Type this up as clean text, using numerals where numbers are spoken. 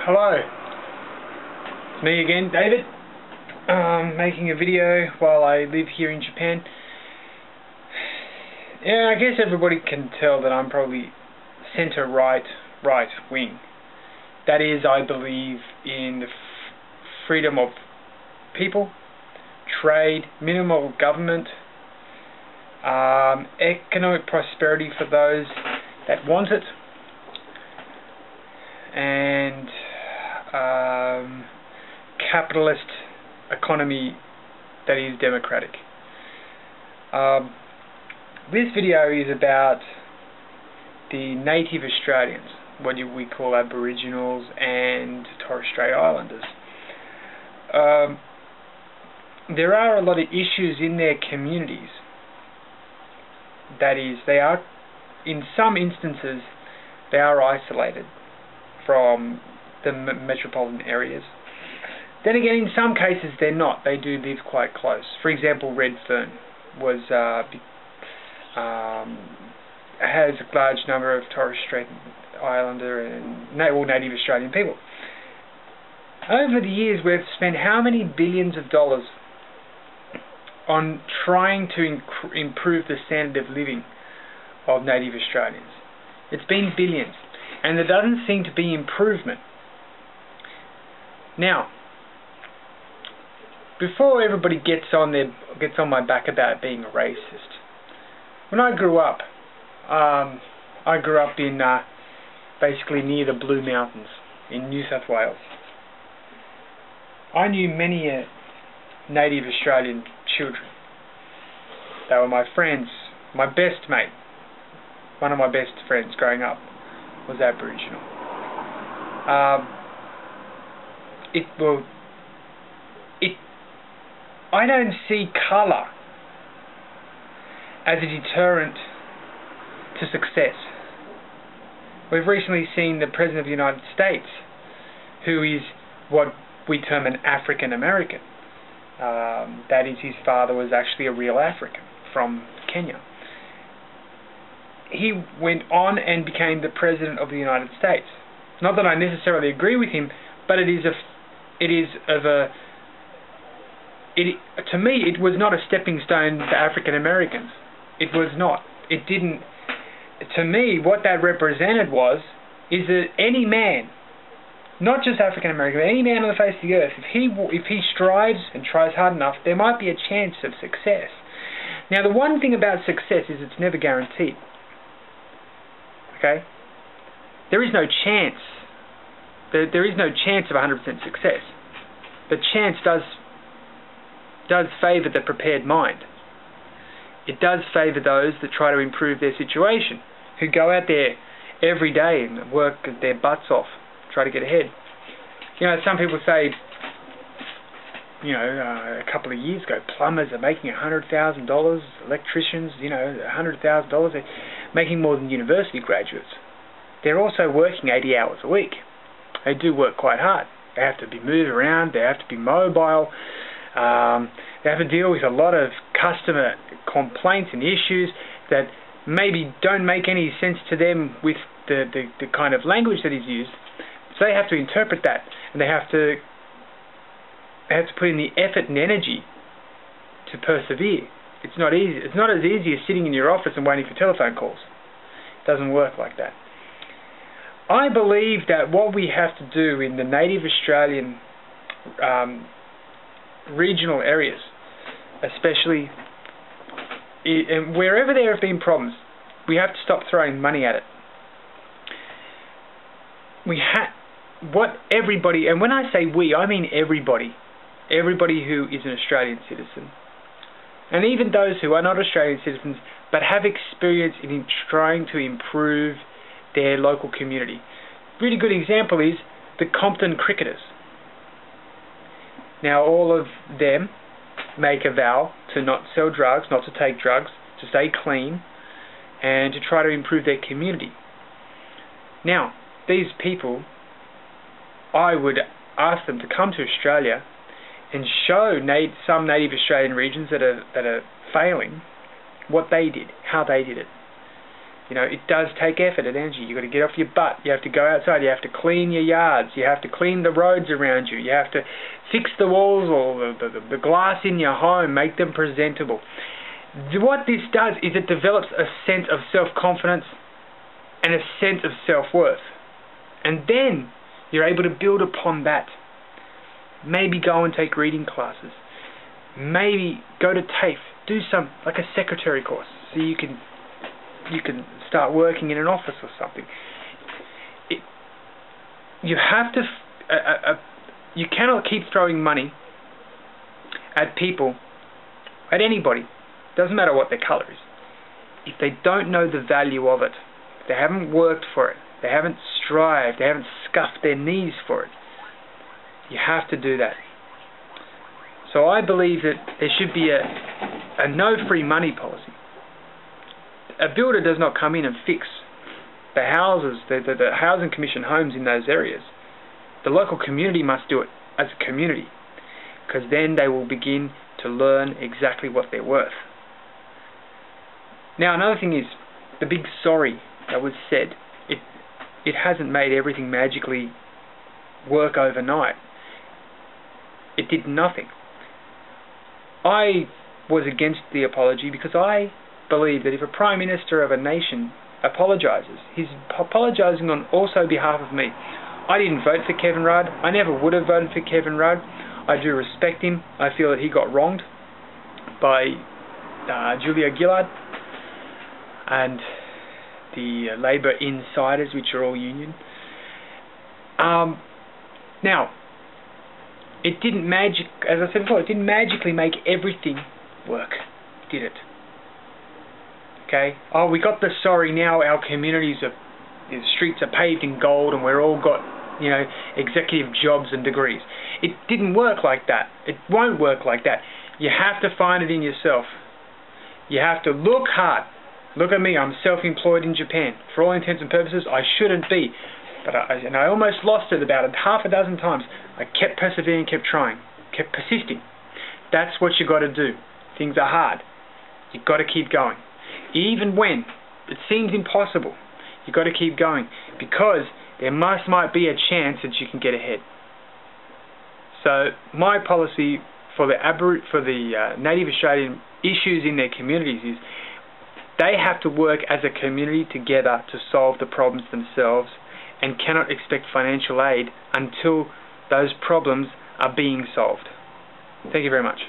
Hello, it's me again, David, making a video while I live here in Japan. Yeah, I guess everybody can tell that I'm probably centre-right, right-wing. That is, I believe in the freedom of people, trade, minimal government, economic prosperity for those that want it, and capitalist economy that is democratic. This video is about the native Australians, what we call Aboriginals and Torres Strait Islanders. There are a lot of issues in their communities. That is, they are, in some instances, they are isolated from the metropolitan areas. Then again, in some cases they're not. They do live quite close. For example, Redfern was has a large number of Torres Strait Islander and native Australian people. Over the years, we've spent how many billions of dollars on trying to improve the standard of living of native Australians? It's been billions, and there doesn't seem to be improvement. Now, before everybody gets on my back about being a racist, when I grew up in basically near the Blue Mountains in New South Wales. I knew many native Australian children. They were my friends. My best mate, one of my best friends growing up, was Aboriginal. I don't see colour as a deterrent to success. We've recently seen the President of the United States, who is what we term an African American. That is, his father was actually a real African from Kenya. He went on and became the President of the United States. Not that I necessarily agree with him, but to me, it was not a stepping stone to African Americans. It was not. It didn't. To me, what that represented is that any man, not just African American, but any man on the face of the earth, if he strives and tries hard enough, there might be a chance of success. Now, the one thing about success is it's never guaranteed. Okay? There is no chance. There is no chance of 100% success. But chance does favour the prepared mind. It does favour those that try to improve their situation, who go out there every day and work their butts off, try to get ahead. You know, some people say, a couple of years ago, plumbers are making $100,000, electricians, $100,000. They're making more than university graduates. They're also working 80 hours a week. They do work quite hard. They have to be moved around. They have to be mobile. They have to deal with a lot of customer complaints and issues that maybe don't make any sense to them with the kind of language that is used. So they have to interpret that, and they have to put in the effort and energy to persevere. It's not easy. It's not as easy as sitting in your office and waiting for telephone calls. It doesn't work like that. I believe that what we have to do in the native Australian regional areas, especially and wherever there have been problems, we have to stop throwing money at it. Everybody, and when I say we, I mean everybody who is an Australian citizen, and even those who are not Australian citizens but have experience in trying to improve their local community. Really good example is the Compton cricketers. Now, all of them make a vow to not sell drugs, not to take drugs, to stay clean, and to try to improve their community. Now, these people, I would ask them to come to Australia and show some native Australian regions that are failing what they did, how they did it. You know, it does take effort and energy. You've got to get off your butt. You have to go outside. You have to clean your yards. You have to clean the roads around you. You have to fix the walls or the glass in your home, make them presentable. What this does is it develops a sense of self-confidence and a sense of self-worth. And then you're able to build upon that. Maybe go and take reading classes. Maybe go to TAFE. Do some, like a secretary course, so you can start working in an office or something. You have to. You cannot keep throwing money at people, at anybody. Doesn't matter what their colour is. If they don't know the value of it, if they haven't worked for it, they haven't strived, they haven't scuffed their knees for it, you have to do that. So I believe that there should be a no free money policy. A builder does not come in and fix the houses, the housing commission homes in those areas. The local community must do it as a community, because then they will begin to learn exactly what they're worth. Now, another thing is the big sorry that was said. It hasn't made everything magically work overnight. It did nothing. I was against the apology because I believe that if a Prime Minister of a nation apologises, he's apologising on also behalf of me. I didn't vote for Kevin Rudd. I never would have voted for Kevin Rudd. I do respect him. I feel that he got wronged by Julia Gillard and the Labour insiders, which are all union. Now, it didn't as I said before, it didn't magically make everything work, did it? Okay. Oh, we got the sorry. Now our communities the streets are paved in gold, and we're all got, you know, executive jobs and degrees. It didn't work like that. It won't work like that. You have to find it in yourself. You have to look hard. Look at me. I'm self-employed in Japan. For all intents and purposes, I shouldn't be, but I almost lost it about half a dozen times. I kept persevering, kept trying, kept persisting. That's what you got to do. Things are hard. You've got to keep going. Even when it seems impossible, you've got to keep going, because there might be a chance that you can get ahead. So my policy for the Native Australian issues in their communities is they have to work as a community together to solve the problems themselves, and cannot expect financial aid until those problems are being solved. Thank you very much.